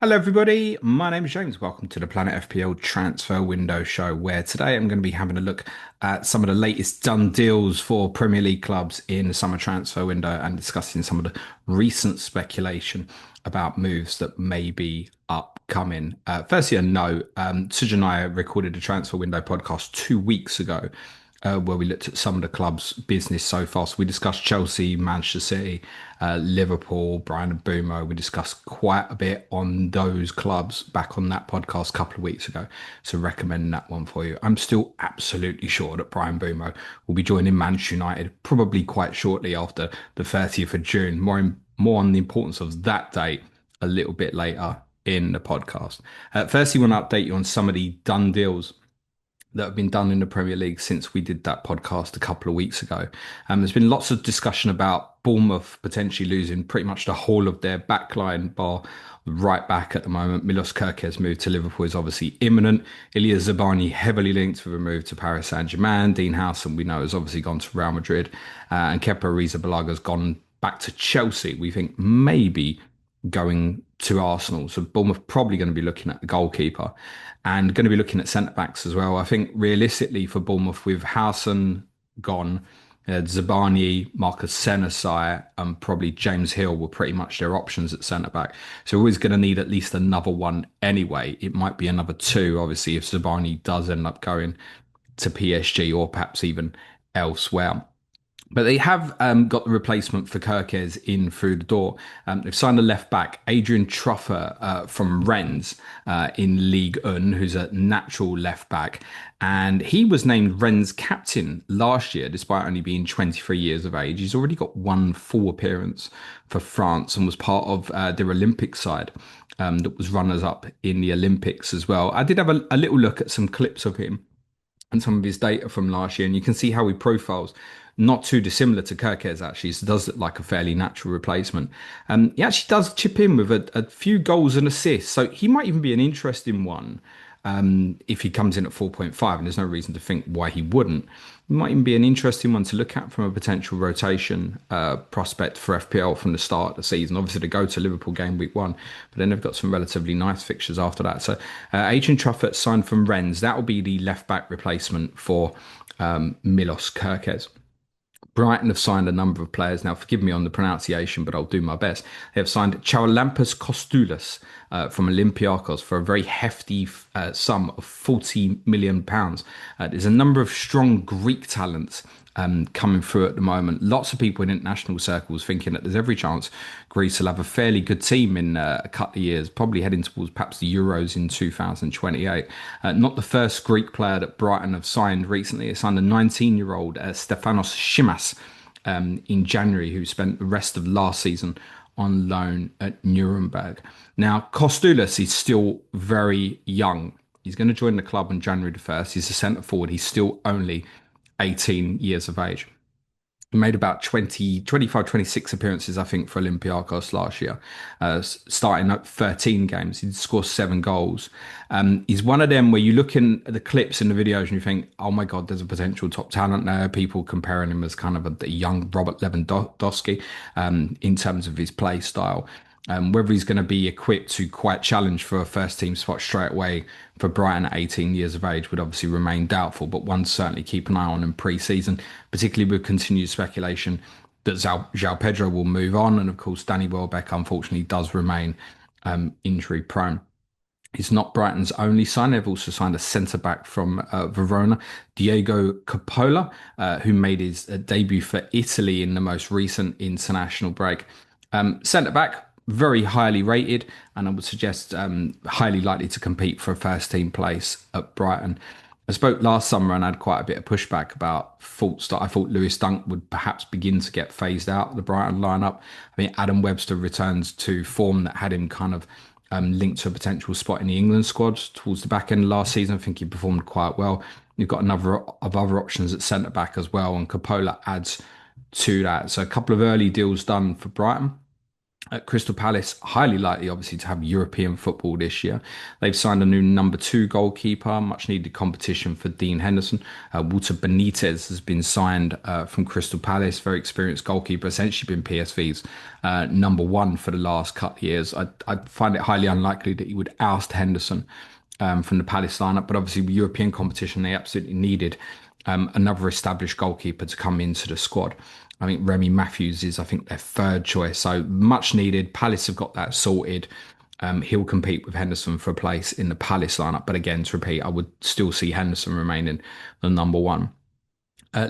Hello, everybody. My name is James. Welcome to the Planet FPL Transfer Window Show, where today I'm going to be having a look at some of the latest done deals for Premier League clubs in the summer transfer window and discussing some of the recent speculation about moves that may be upcoming. Firstly, a note: Suj and I recorded a transfer window podcast 2 weeks ago where we looked at some of the club's business so far. So we discussed Chelsea, Manchester City, Liverpool, Brighton and Boomer. We discussed quite a bit on those clubs back on that podcast a couple of weeks ago. So recommend that one for you. I'm still absolutely sure that Brian Boomer will be joining Manchester United probably quite shortly after the 30th of June. More on the importance of that date a little bit later in the podcast. Firstly, I want to update you on some of the done deals that have been done in the Premier League since we did that podcast a couple of weeks ago. There's been lots of discussion about Bournemouth potentially losing pretty much the whole of their backline, bar right back at the moment. Milos Kerkez move to Liverpool is obviously imminent. Ilya Zabani heavily linked with a move to Paris Saint-Germain. Dean Howson, we know, has obviously gone to Real Madrid. And Kepa Arrizabalaga has gone back to Chelsea. We think maybe going to Arsenal. So Bournemouth probably going to be looking at the goalkeeper and going to be looking at centre backs as well. I think realistically for Bournemouth, with Howson gone, Zabani, Marcus Senesi, and probably James Hill were pretty much their options at centre back. So we're always going to need at least another one anyway. It might be another two, obviously, if Zabani does end up going to PSG or perhaps even elsewhere. But they have got the replacement for Kirkes in through the door. They've signed a left back, Adrien Truffert from Rennes in Ligue 1, who's a natural left back. And he was named Rennes captain last year, despite only being 23 years of age. He's already got one full appearance for France and was part of their Olympic side that was runners up in the Olympics as well. I did have a little look at some clips of him and some of his data from last year, and you can see how he profiles not too dissimilar to Kirkes actually. So does look like a fairly natural replacement. He actually does chip in with a few goals and assists, so he might even be an interesting one if he comes in at 4.5, and there's no reason to think why he wouldn't. It might even be an interesting one to look at from a potential rotation prospect for FPL from the start of the season. Obviously, they go to Liverpool game week 1, but then they've got some relatively nice fixtures after that. So, Adrien Truffert signed from Rennes. That will be the left back replacement for Milos Kerkez. Brighton have signed a number of players. Now, forgive me on the pronunciation, but I'll do my best. They have signed Charalampos Kostoulas from Olympiacos for a very hefty sum of £40 million. There's a number of strong Greek talents coming through at the moment. Lots of people in international circles thinking that there's every chance Greece will have a fairly good team in a couple of years, probably heading towards perhaps the Euros in 2028. Not the first Greek player that Brighton have signed recently. They signed a 19-year-old Stefanos Shimas in January, who spent the rest of last season on loan at Nuremberg. Now, Kostoulas is still very young. He's going to join the club on January the 1st. He's a centre forward. He's still only 18 years of age. He made about 20, 25, 26 appearances, I think, for Olympiacos last year, starting at 13 games. He scored 7 goals. He's one of them where you look in at the clips and the videos and you think, oh my God, there's a potential top talent there. People comparing him as kind of a young Robert Lewandowski in terms of his play style. Whether he's going to be equipped to quite challenge for a first team spot straight away for Brighton at 18 years of age would obviously remain doubtful, but one certainly keep an eye on in pre-season, particularly with continued speculation that João Pedro will move on. And of course, Danny Welbeck, unfortunately, does remain injury prone. He's not Brighton's only sign. They've also signed a centre-back from Verona, Diego Coppola, who made his debut for Italy in the most recent international break. Centre-back, very highly rated, and I would suggest highly likely to compete for a first team place at Brighton. I spoke last summer and had quite a bit of pushback about thoughts that I thought Lewis Dunk would perhaps begin to get phased out of the Brighton lineup. I think Adam Webster returns to form that had him kind of linked to a potential spot in the England squad towards the back end of last season. I think he performed quite well. You've got a number of other options at centre back as well, and Coppola adds to that. So a couple of early deals done for Brighton. At Crystal Palace, highly likely, obviously, to have European football this year. They've signed a new number two goalkeeper, much needed competition for Dean Henderson. Walter Benitez has been signed from Crystal Palace, very experienced goalkeeper, essentially been PSV's number one for the last couple of years. I find it highly unlikely that he would oust Henderson from the Palace lineup, but obviously, with European competition, they absolutely needed another established goalkeeper to come into the squad. I think Remy Matthews is, I think, their third choice. So much needed. Palace have got that sorted. He'll compete with Henderson for a place in the Palace lineup. But again, to repeat, I would still see Henderson remaining the number one.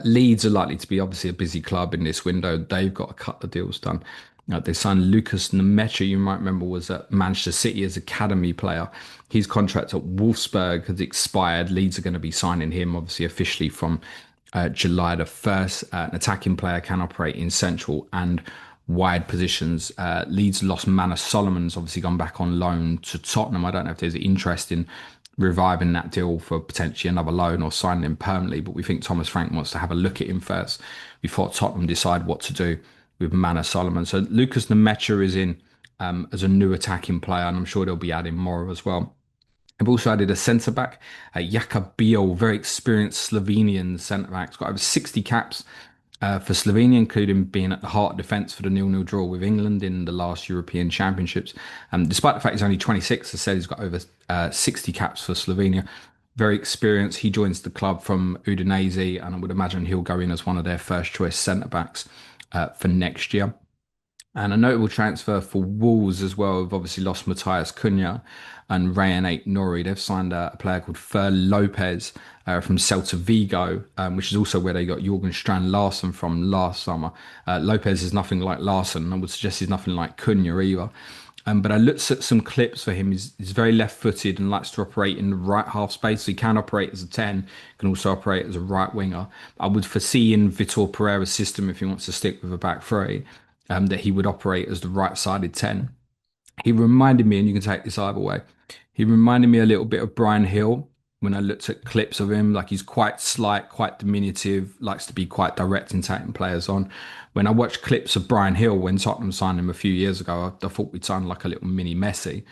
Leeds are likely to be obviously a busy club in this window. They've got a couple of deals done. They signed Lukas Nmecha, you might remember, was at Manchester City as academy player. His contract at Wolfsburg has expired. Leeds are going to be signing him, obviously, officially from July the 1st. An attacking player can operate in central and wide positions. Leeds lost Manor Solomon's obviously gone back on loan to Tottenham. I don't know if there's interest in reviving that deal for potentially another loan or signing him permanently, but we think Thomas Frank wants to have a look at him first before Tottenham decide what to do with Manor Solomon. So Lucas Nmecha is in as a new attacking player, and I'm sure they'll be adding more as well. I've also added a centre back, Jaka Bijol, very experienced Slovenian centre back. He's got over 60 caps for Slovenia, including being at the heart of defence for the 0-0 draw with England in the last European Championships. Despite the fact he's only 26, as I said, he's got over 60 caps for Slovenia. Very experienced. He joins the club from Udinese, and I would imagine he'll go in as one of their first choice centre backs for next year. And a notable transfer for Wolves as well. We've obviously lost Matthias Cunha and Rayan Nori. They've signed a player called Fer Lopez from Celta Vigo, which is also where they got Jorgen Strand Larsen from last summer. Lopez is nothing like Larsen. I would suggest he's nothing like Cunha either. But I looked at some clips for him. He's very left-footed and likes to operate in the right half space. So he can operate as a 10, can also operate as a right winger. I would foresee in Vitor Pereira's system, if he wants to stick with a back three, that he would operate as the right-sided 10. He reminded me, and you can take this either way, he reminded me a little bit of Brian Hill when I looked at clips of him. Like he's quite slight, quite diminutive, likes to be quite direct in taking players on. When I watched clips of Brian Hill when Tottenham signed him a few years ago, I thought we'd signed like a little mini Messi.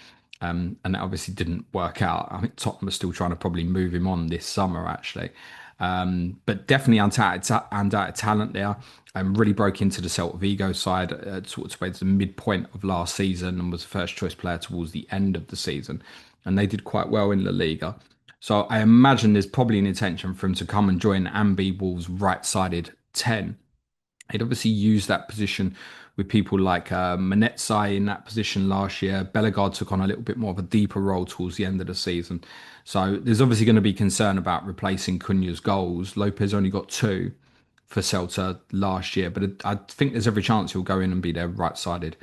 And that obviously didn't work out. I think Tottenham are still trying to probably move him on this summer, actually. But definitely undoubted talent there. Really broke into the Celta Vigo side sort of towards the midpoint of last season and was the first choice player towards the end of the season. And they did quite well in La Liga. So I imagine there's probably an intention for him to come and join Ambi Wolves' right-sided 10. He'd obviously used that position with people like Manetsai in that position last year. Bellegarde took on a little bit more of a deeper role towards the end of the season. So there's obviously going to be concern about replacing Cunha's goals. Lopez only got two for Celta last year, but I think there's every chance he'll go in and be their right-sided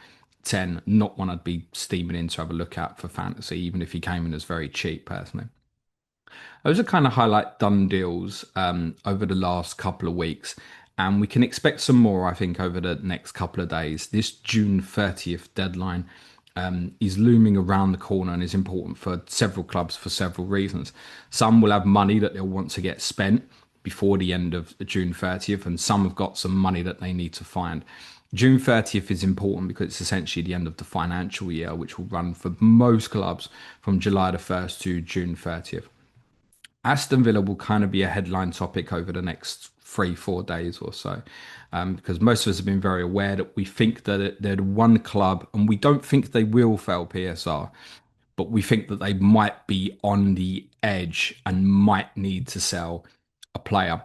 10. Not one I'd be steaming in to have a look at for fantasy, even if he came in as very cheap, personally. Those are kind of highlight done deals over the last couple of weeks. And we can expect some more, I think, over the next couple of days. This June 30th deadline is looming around the corner and is important for several clubs for several reasons. Some will have money that they'll want to get spent before the end of June 30th, and some have got some money that they need to find. June 30th is important because it's essentially the end of the financial year, which will run for most clubs from July the 1st to June 30th. Aston Villa will kind of be a headline topic over the next 3-4 days or so, because most of us have been very aware that we think that they're the one club, and we don't think they will fail PSR, but we think that they might be on the edge and might need to sell a player.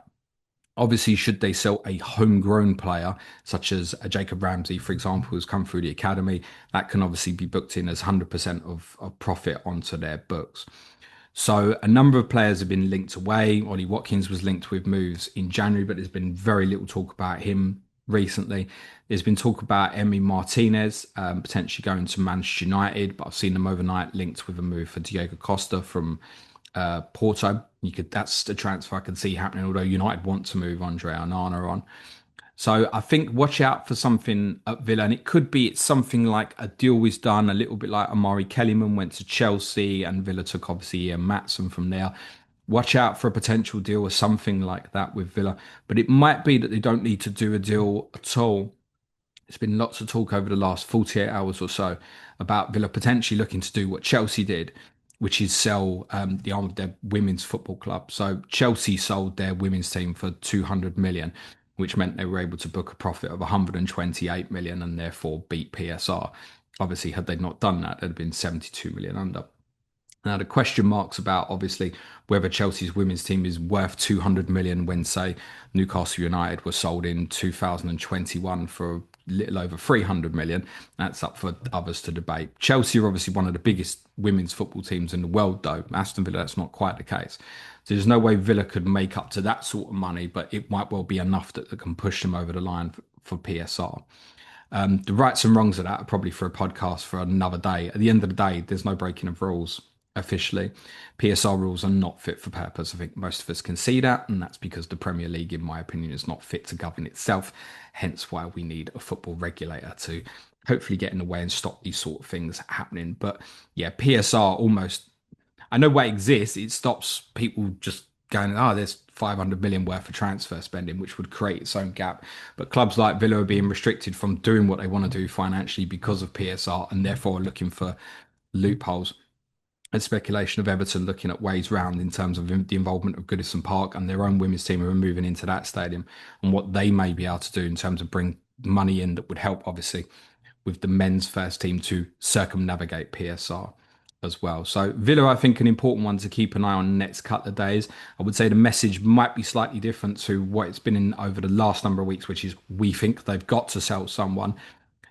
Obviously, should they sell a homegrown player, such as a Jacob Ramsey, for example, who's come through the academy, that can obviously be booked in as 100% of profit onto their books. So a number of players have been linked away. Ollie Watkins was linked with moves in January, but there's been very little talk about him recently. There's been talk about Emi Martinez potentially going to Manchester United, but I've seen them overnight linked with a move for Diego Costa from Porto. That's the transfer I can see happening, although United want to move Andre Onana on. So I think watch out for something at Villa, and it could be it's something like a deal was done, a little bit like Amari Kellyman went to Chelsea and Villa took obviously Ian Maatson from there. Watch out for a potential deal or something like that with Villa, but it might be that they don't need to do a deal at all. There's been lots of talk over the last 48 hours or so about Villa potentially looking to do what Chelsea did, which is sell the arm of their women's football club. So Chelsea sold their women's team for 200 million, which meant they were able to book a profit of 128 million and therefore beat PSR. Obviously, had they not done that, they'd have been 72 million under. Now, the question marks about obviously whether Chelsea's women's team is worth 200 million when, say, Newcastle United were sold in 2021 for a little over 300 million. That's up for others to debate. Chelsea are obviously one of the biggest women's football teams in the world, though. Aston Villa, that's not quite the case. So there's no way Villa could make up to that sort of money, but it might well be enough that can push them over the line for PSR. The rights and wrongs of that are probably for a podcast for another day. At the end of the day, there's no breaking of rules officially. PSR rules are not fit for purpose. I think most of us can see that, and that's because the Premier League, in my opinion, is not fit to govern itself. Hence why we need a football regulator to hopefully get in the way and stop these sort of things happening. But yeah, PSR almost, I know why it exists. It stops people just going, oh, there's 500 million worth of transfer spending, which would create its own gap. But clubs like Villa are being restricted from doing what they want to do financially because of PSR and therefore looking for loopholes. And speculation of Everton looking at ways round in terms of the involvement of Goodison Park and their own women's team who are moving into that stadium and what they may be able to do in terms of bring money in that would help, obviously, with the men's first team to circumnavigate PSR as well. So Villa, I think, an important one to keep an eye on the next couple of days. I would say the message might be slightly different to what it's been in over the last number of weeks, which is we think they've got to sell someone.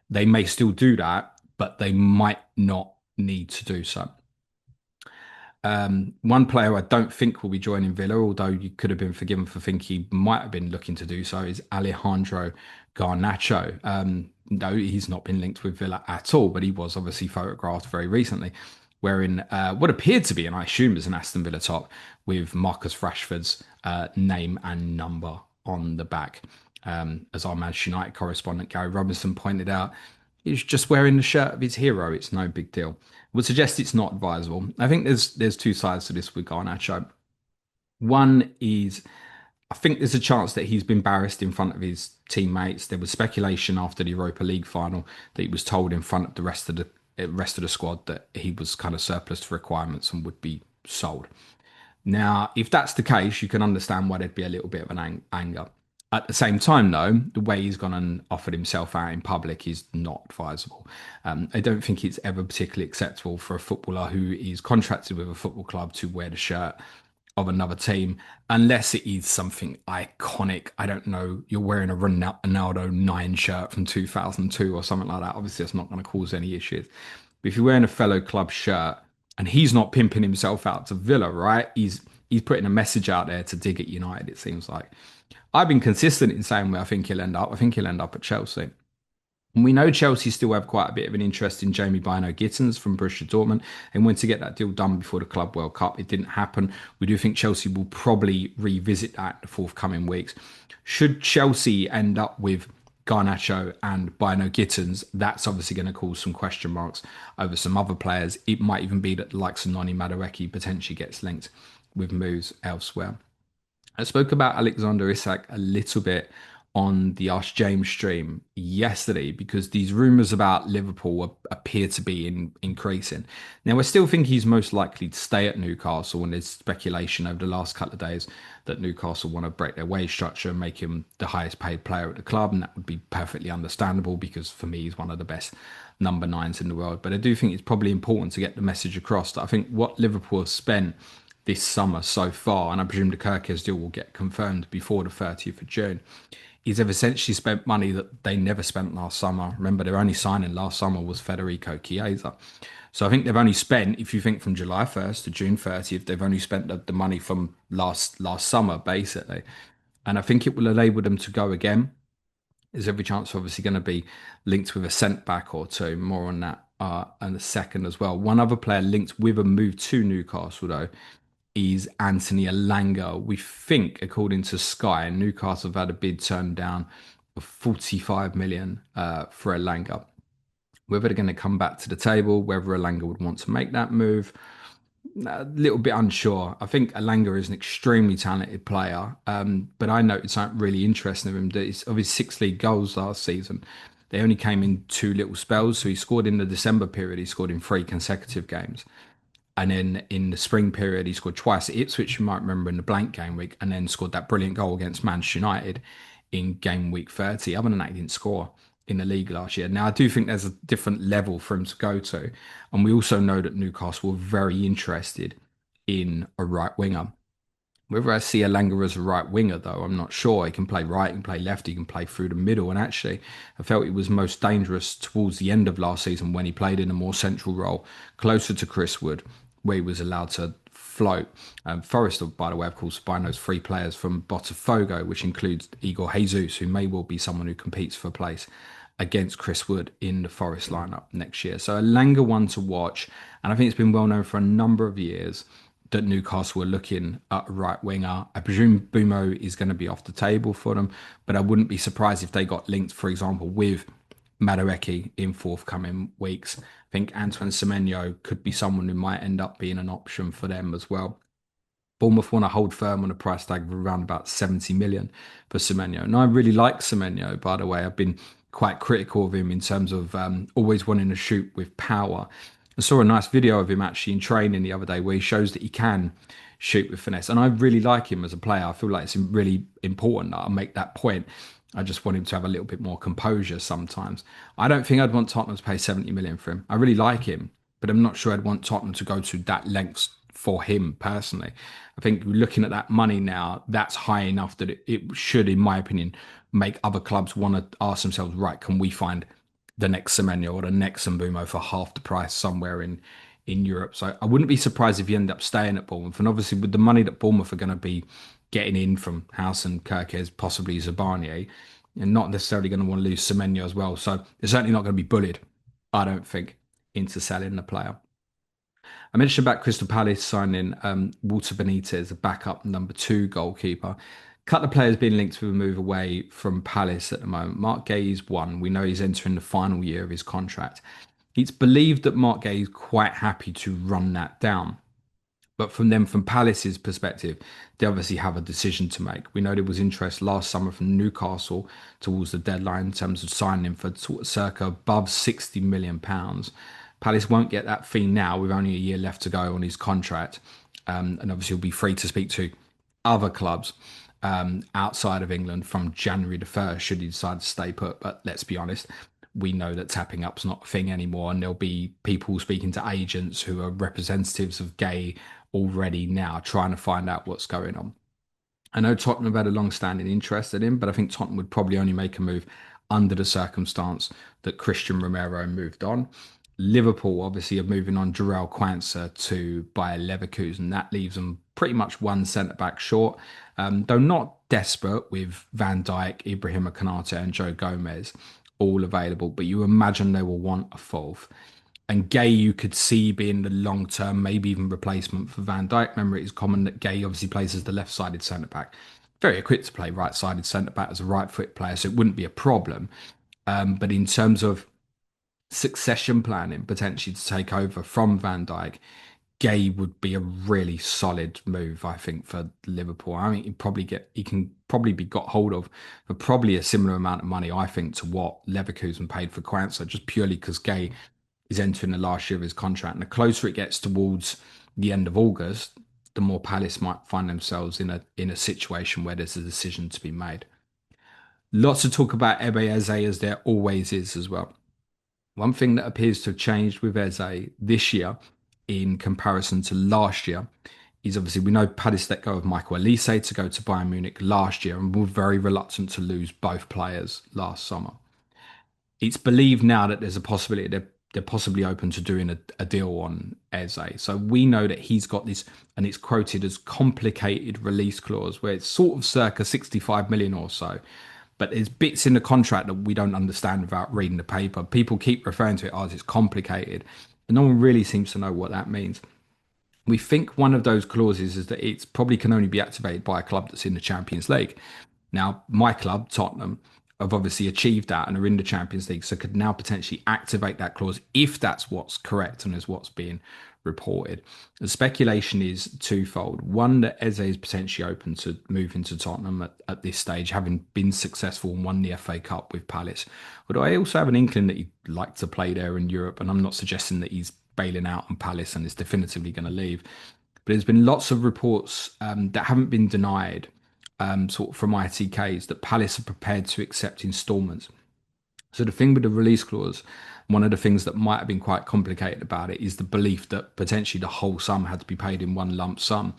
They may still do that, but they might not need to do so. One player I don't think will be joining Villa, although you could have been forgiven for thinking he might have been looking to do so, is Alejandro Garnacho. No, he's not been linked with Villa at all, but he was obviously photographed very recently wearing what appeared to be, and I assume is an Aston Villa top, with Marcus Rashford's name and number on the back. As our Manchester United correspondent Gary Robinson pointed out, he's just wearing the shirt of his hero. It's no big deal. Would suggest it's not advisable. I think there's two sides to this with Garnacho. One is I think there's a chance that he's been embarrassed in front of his teammates. There was speculation after the Europa League final that he was told in front of the rest of the squad that he was kind of surplus to requirements and would be sold. Now, if that's the case, you can understand why there'd be a little bit of an anger. At the same time, though, the way he's gone and offered himself out in public is not advisable. I don't think it's ever particularly acceptable for a footballer who is contracted with a football club to wear the shirt of another team, unless it is something iconic. I don't know, you're wearing a Ronaldo 9 shirt from 2002 or something like that. Obviously, that's not going to cause any issues. But if you're wearing a fellow club shirt and he's not pimping himself out to Villa, right? He's putting a message out there to dig at United, it seems like. I've been consistent in saying where I think he'll end up. I think he'll end up at Chelsea. And we know Chelsea still have quite a bit of an interest in Jamie Bino Gittens from Borussia Dortmund and went to get that deal done before the Club World Cup. It didn't happen. We do think Chelsea will probably revisit that in the forthcoming weeks. Should Chelsea end up with Garnacho and Bino Gittens, that's obviously going to cause some question marks over some other players. It might even be that the likes of Noni Madueke potentially gets linked with moves elsewhere. I spoke about Alexander Isak a little bit on the Ask James stream yesterday because these rumours about Liverpool appear to be increasing. Now, I still think he's most likely to stay at Newcastle, and there's speculation over the last couple of days that Newcastle want to break their wage structure and make him the highest paid player at the club, and that would be perfectly understandable because for me, he's one of the best number nines in the world. But I do think it's probably important to get the message across that I think what Liverpool have spent this summer so far, and I presume the Gyokeres deal will get confirmed before the 30th of June, is they've essentially spent money that they never spent last summer. Remember, their only signing last summer was Federico Chiesa. So I think they've only spent, if you think from July 1st to June 30th, they've only spent the money from last summer, basically. And I think it will enable them to go again. There's every chance obviously going to be linked with a centre back or two. More on that in a second as well. One other player linked with a move to Newcastle, though, is Anthony Elanga. We think, according to Sky, Newcastle have had a bid turned down of 45 million for Elanga. Whether they're going to come back to the table, whether Elanga would want to make that move, a little bit unsure. I think Elanga is an extremely talented player, but I noticed something really interesting of him. That of his 6 league goals last season, They only came in two little spells. So he scored in the December period, he scored in three consecutive games. And then in the spring period, he scored twice at Ipswich, you might remember in the blank game week, and then scored that brilliant goal against Manchester United in game week 30. Other than that, he didn't score in the league last year. Now, I do think there's a different level for him to go to. And we also know that Newcastle were very interested in a right winger. Whether I see Elanga as a right winger, though, I'm not sure. He can play right, he can play left, he can play through the middle. And actually, I felt he was most dangerous towards the end of last season when he played in a more central role, closer to Chris Wood, where he was allowed to float. Forest, by the way, of course, buying those three players from Botafogo, which includes Igor Jesus, who may well be someone who competes for place against Chris Wood in the Forest lineup next year. So a Langer one to watch. And I think it's been well known for a number of years that Newcastle were looking at a right winger. I presume Bumo is going to be off the table for them, but I wouldn't be surprised if they got linked, for example, with Madueke in forthcoming weeks. I think Antoine Semenyo could be someone who might end up being an option for them as well. Bournemouth want to hold firm on a price tag of around about 70 million for Semenyo. And I really like Semenyo, by the way. I've been quite critical of him in terms of always wanting to shoot with power. I saw a nice video of him actually in training the other day where he shows that he can shoot with finesse. And I really like him as a player. I feel like it's really important that I make that point. I just want him to have a little bit more composure sometimes. I don't think I'd want Tottenham to pay 70 million for him. I really like him, but I'm not sure I'd want Tottenham to go to that lengths for him personally. I think looking at that money now, that's high enough that it should, in my opinion, make other clubs want to ask themselves, right, can we find the next Semenyo or the next Mbumo for half the price somewhere in Europe? So I wouldn't be surprised if you end up staying at Bournemouth. And obviously, with the money that Bournemouth are going to be getting in from House and Kirkes, possibly Zabani, and not necessarily going to want to lose Semenyo as well. So they're certainly not going to be bullied, I don't think, into selling the player. I mentioned about Crystal Palace signing Walter Benitez, a backup number two goalkeeper. A couple of players being linked with a move away from Palace at the moment. Mark Gay's one. We know he's entering the final year of his contract. It's believed that Mark Gay is quite happy to run that down. But from Palace's perspective, they obviously have a decision to make. We know there was interest last summer from Newcastle towards the deadline in terms of signing him for sort of circa above £60 million. Palace won't get that fee now with only a year left to go on his contract. And obviously he'll be free to speak to other clubs outside of England from January the 1st should he decide to stay put. But let's be honest, we know that tapping up's not a thing anymore, and there'll be people speaking to agents who are representatives of Gay already now trying to find out what's going on. I know Tottenham have had a long-standing interest in him, but I think Tottenham would probably only make a move under the circumstance that Christian Romero moved on. Liverpool obviously are moving on Jarell Quansah to Bayer Leverkusen. That leaves them pretty much one centre-back short, though not desperate with Van Dijk, Ibrahima Konate and Joe Gomez all available, but you imagine they will want a fourth. And Gay, you could see being the long term, maybe even replacement for Van Dijk. Remember, it is common that Gay obviously plays as the left sided centre back. Very equipped to play right sided centre back as a right foot player, so it wouldn't be a problem. But in terms of succession planning, potentially to take over from Van Dijk, Gay would be a really solid move, I think, for Liverpool. I mean, he can probably be got hold of for probably a similar amount of money, I think, to what Leverkusen paid for Quansah, just purely because Gay is entering the last year of his contract. And the closer it gets towards the end of August, the more Palace might find themselves in a situation where there's a decision to be made. Lots to talk about Eberechi Eze, as there always is as well. One thing that appears to have changed with Eze this year in comparison to last year is obviously we know Palace let go of Michael Olise to go to Bayern Munich last year and were very reluctant to lose both players last summer. It's believed now that there's a possibility they're possibly open to doing a deal on Eze. So we know that he's got this, and it's quoted as complicated release clause, where it's sort of circa 65 million or so. But there's bits in the contract that we don't understand without reading the paper. People keep referring to it as it's complicated, and no one really seems to know what that means. We think one of those clauses is that it probably can only be activated by a club that's in the Champions League. Now, my club, Tottenham, have obviously achieved that and are in the Champions League, so could now potentially activate that clause if that's what's correct and is what's being reported. The speculation is twofold. One, that Eze is potentially open to moving to Tottenham at this stage, having been successful and won the FA Cup with Palace. Although I also have an inkling that he'd like to play there in Europe, and I'm not suggesting that he's bailing out on Palace and is definitively going to leave. But there's been lots of reports that haven't been denied, sort of from ITKs, that Palace are prepared to accept instalments. So the thing with the release clause, one of the things that might have been quite complicated about it is the belief that potentially the whole sum had to be paid in one lump sum.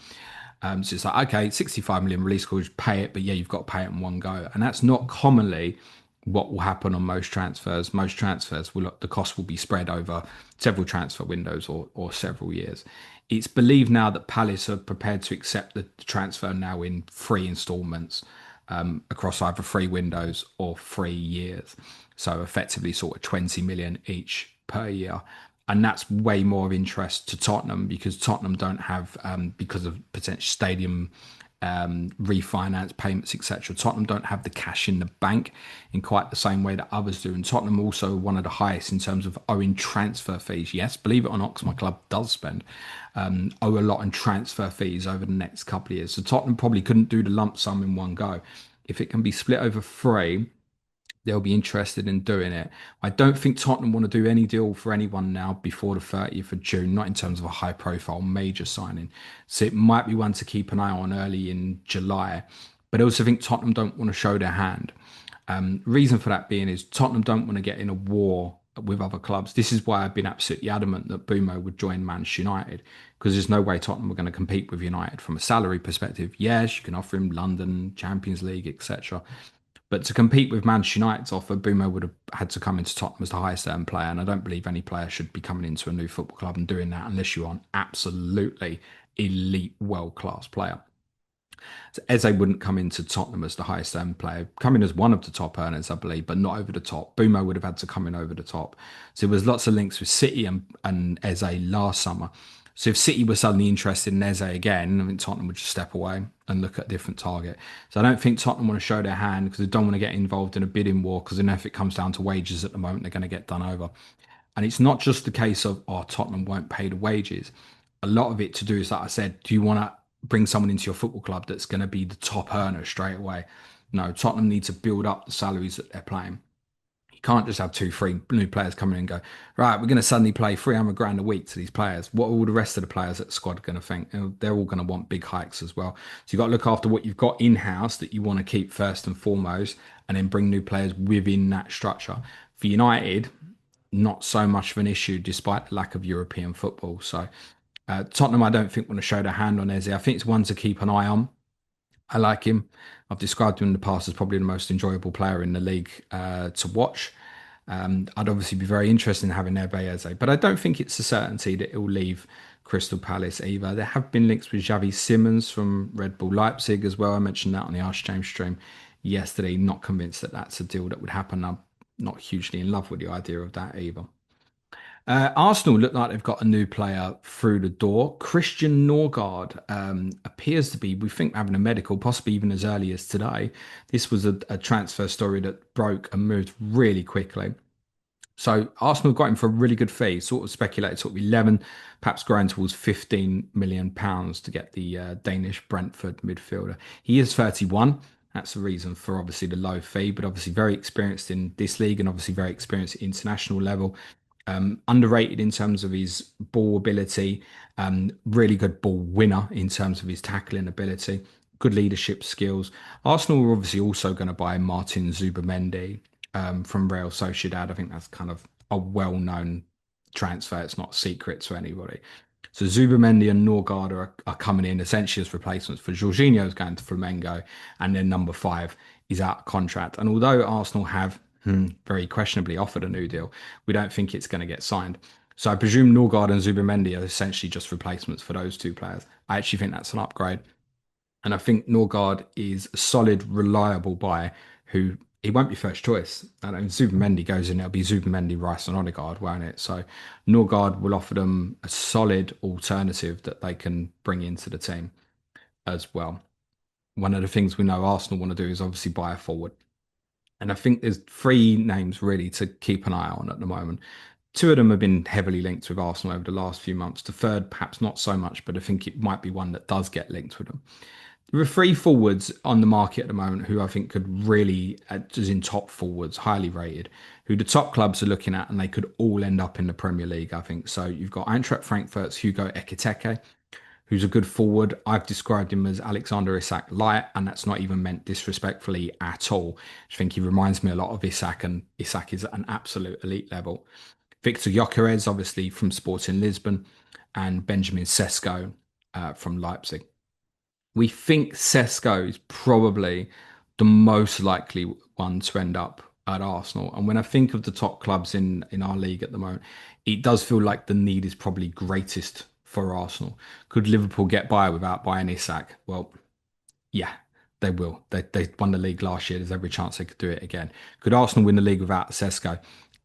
So it's like, okay, 65 million release clause, pay it, but yeah, you've got to pay it in one go. And that's not commonly what will happen on most transfers. Most transfers will, the cost will be spread over several transfer windows or several years. It's believed now that Palace are prepared to accept the transfer now in three instalments, across either three windows or 3 years. So effectively sort of 20 million each per year. And that's way more of interest to Tottenham because Tottenham don't have, because of potential stadium refinance payments, etc. Tottenham don't have the cash in the bank in quite the same way that others do. And Tottenham also one of the highest in terms of owing transfer fees. Yes, believe it or not, 'cause my club does spend owe a lot in transfer fees over the next couple of years. So Tottenham probably couldn't do the lump sum in one go. If it can be split over three, they'll be interested in doing it. I don't think Tottenham want to do any deal for anyone now before the 30th of June, not in terms of a high profile major signing. So it might be one to keep an eye on early in July. But I also think Tottenham don't want to show their hand. Reason for that being is Tottenham don't want to get in a war with other clubs. This is why I've been absolutely adamant that Bumo would join Manchester United because there's no way Tottenham are going to compete with United from a salary perspective. Yes, you can offer him London, Champions League, etc. But to compete with Manchester United's offer, Bumo would have had to come into Tottenham as the highest earned player. And I don't believe any player should be coming into a new football club and doing that unless you are an absolutely elite, world class player. So Eze wouldn't come into Tottenham as the highest earned player, come in as one of the top earners, I believe, but not over the top. Bumo would have had to come in over the top. So there was lots of links with City and Eze last summer. So if City were suddenly interested in Eze again, I mean, Tottenham would just step away and look at a different target. So I don't think Tottenham want to show their hand because they don't want to get involved in a bidding war because then if it comes down to wages at the moment, they're going to get done over. And it's not just the case of, oh, Tottenham won't pay the wages. A lot of it to do is, like I said, do you want to bring someone into your football club that's going to be the top earner straight away? No, Tottenham need to build up the salaries that they're playing. You can't just have two, three new players come in and go, right, we're going to suddenly play 300 grand a week to these players. What are all the rest of the players at the squad going to think? You know, they're all going to want big hikes as well. So you've got to look after what you've got in house that you want to keep first and foremost, and then bring new players within that structure. For United, not so much of an issue despite the lack of European football. So Tottenham, I don't think want to show their hand on Eze. I think it's one to keep an eye on. I like him. I've described him in the past as probably the most enjoyable player in the league to watch. I'd obviously be very interested in having Ebe Eze, but I don't think it's a certainty that he'll leave Crystal Palace either. There have been links with Xavi Simons from Red Bull Leipzig as well. I mentioned that on the Ask James stream yesterday. Not convinced that that's a deal that would happen. I'm not hugely in love with the idea of that either. Arsenal look like they've got a new player through the door. Christian Norgaard appears to be, we think, having a medical, possibly even as early as today. This was a transfer story that broke and moved really quickly. So Arsenal got him for a really good fee, sort of speculated sort of 11, perhaps growing towards 15 million pounds to get the Danish Brentford midfielder. He is 31. That's the reason for obviously the low fee, but obviously very experienced in this league and obviously very experienced at international level. Underrated in terms of his ball ability, really good ball winner in terms of his tackling ability, good leadership skills. Arsenal were obviously also going to buy Martin Zubamendi from Real Sociedad. I think that's kind of a well-known transfer. It's not secret to anybody. So Zubamendi and Norgaard are coming in essentially as replacements for Jorginho's going to Flamengo, and then number five is out of contract. And although Arsenal have very questionably offered a new deal, we don't think it's going to get signed. So I presume Norgaard and Zubamendi are essentially just replacements for those two players. I actually think that's an upgrade. And I think Norgaard is a solid, reliable buy who he won't be first choice. And if Zubamendi goes in, it'll be Zubamendi, Rice, and Odegaard, won't it? So Norgaard will offer them a solid alternative that they can bring into the team as well. One of the things we know Arsenal want to do is obviously buy a forward. And I think there's three names really to keep an eye on at the moment. Two of them have been heavily linked with Arsenal over the last few months. The third, perhaps not so much, but I think it might be one that does get linked with them. There are three forwards on the market at the moment who I think could really, as in top forwards, highly rated, who the top clubs are looking at, and they could all end up in the Premier League, I think. So you've got Eintracht Frankfurt's Hugo Ekitike, who's a good forward. I've described him as Alexander Isak light, and that's not even meant disrespectfully at all. I think he reminds me a lot of Isak, and Isak is at an absolute elite level. Victor Gyokeres, obviously from Sporting Lisbon, and Benjamin Sesko from Leipzig. We think Sesko is probably the most likely one to end up at Arsenal. And when I think of the top clubs in our league at the moment, it does feel like the need is probably greatest for Arsenal. Could Liverpool get by without buying Isak? Well, yeah, they will. They won the league last year. There's every chance they could do it again. Could Arsenal win the league without Sesko?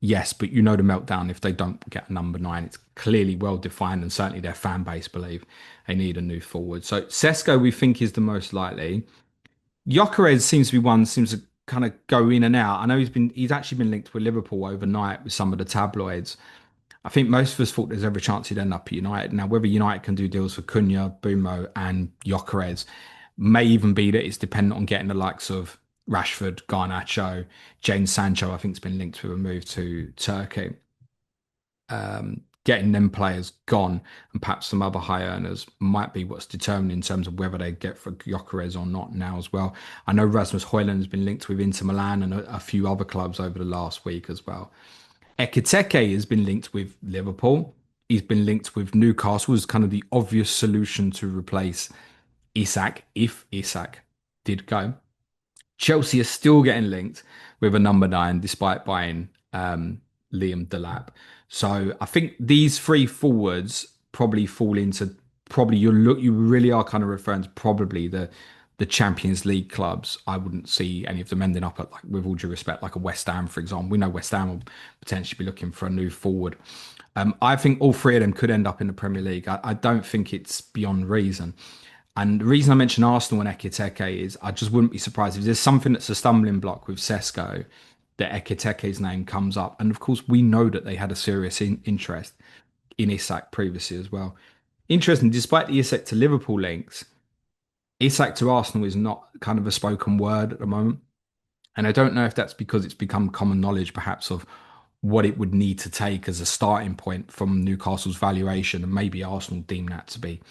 Yes, but you know the meltdown if they don't get a number nine. It's clearly well defined, and certainly their fan base believe they need a new forward. So Sesko, we think, is the most likely. Gyökeres seems to be one seems to kind of go in and out. I know he's actually been linked with Liverpool overnight with some of the tabloids. I think most of us thought there's every chance he'd end up at United. Now, whether United can do deals for Cunha, Bumo, and Gyökeres may even be that it's dependent on getting the likes of Rashford, Garnacho, James Sancho. I think has been linked with a move to Turkey. Getting them players gone and perhaps some other high earners might be what's determined in terms of whether they get for Gyökeres or not now as well. I know Rasmus Højlund has been linked with Inter Milan and a few other clubs over the last week as well. Ekitike has been linked with Liverpool. He's been linked with Newcastle as kind of the obvious solution to replace Isak if Isak did go. Chelsea are still getting linked with a number nine despite buying Liam Delap. So I think these three forwards probably fall into probably you really are kind of referring to probably the Champions League clubs. I wouldn't see any of them ending up at, like, with all due respect, like a West Ham, for example. We know West Ham will potentially be looking for a new forward. I think all three of them could end up in the Premier League. I don't think it's beyond reason. And the reason I mention Arsenal and Ekitike is I just wouldn't be surprised if there's something that's a stumbling block with Sesko that Ekiteke's name comes up. And of course, we know that they had a serious interest in Isak previously as well. Interesting, despite the Isak to Liverpool links, Isak to Arsenal is not kind of a spoken word at the moment. And I don't know if that's because it's become common knowledge, perhaps, of what it would need to take as a starting point from Newcastle's valuation. And maybe Arsenal deem that to be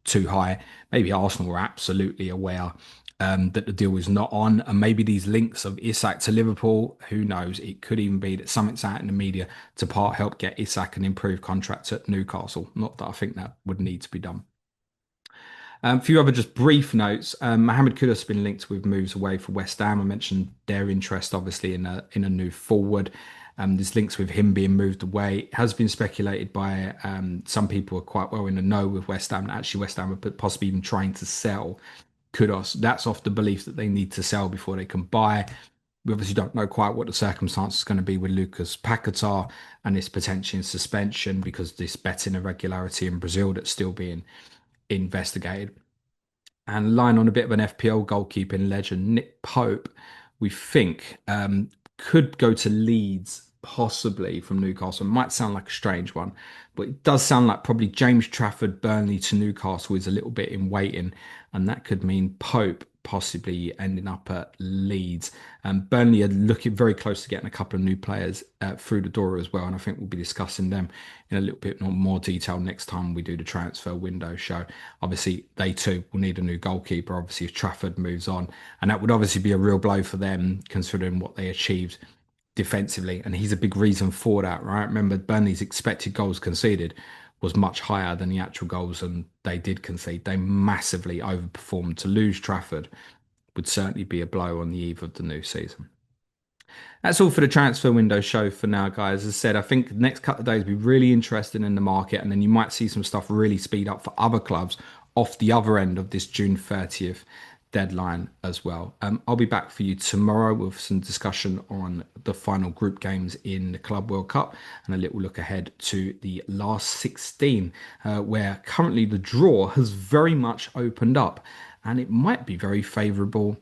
too high. Maybe Arsenal were absolutely aware that the deal was not on. And maybe these links of Isak to Liverpool, who knows? It could even be that something's out in the media to help get Isak an improved contract at Newcastle. Not that I think that would need to be done. A few other just brief notes. Mohamed Kudus has been linked with moves away for West Ham. I mentioned their interest, obviously, in a new forward. There's links with him being moved away. It has been speculated by some people are quite well in the know with West Ham. Actually, West Ham are possibly even trying to sell Kudus. That's off the belief that they need to sell before they can buy. We obviously don't know quite what the circumstances are going to be with Lucas Paquetá and his potential suspension because of this betting irregularity in Brazil that's still being investigated. And lying on a bit of an FPL goalkeeping legend, Nick Pope, we think could go to Leeds, possibly from Newcastle. It might sound like a strange one, but it does sound like probably James Trafford, Burnley to Newcastle is a little bit in waiting, and that could mean Pope possibly ending up at Leeds. Burnley are looking very close to getting a couple of new players through the door as well, and I think we'll be discussing them in a little bit more detail next time we do the transfer window show. Obviously, they too will need a new goalkeeper, obviously, if Trafford moves on, and that would obviously be a real blow for them considering what they achieved defensively, and he's a big reason for that, right? Remember, Burnley's expected goals conceded was much higher than the actual goals, and they did concede. They massively overperformed. To lose Trafford would certainly be a blow on the eve of the new season. That's all for the transfer window show for now, guys. As I said, I think the next couple of days will be really interesting in the market, and then you might see some stuff really speed up for other clubs off the other end of this June 30th deadline as well. I'll be back for you tomorrow with some discussion on the final group games in the Club World Cup and a little look ahead to the last 16, where currently the draw has very much opened up and it might be very favourable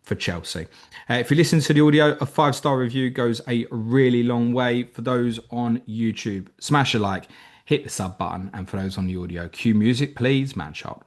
for Chelsea. If you listen to the audio, a 5-star review goes a really long way. For those on YouTube, smash a like, hit the sub button, and for those on the audio, cue music, please, man sharp.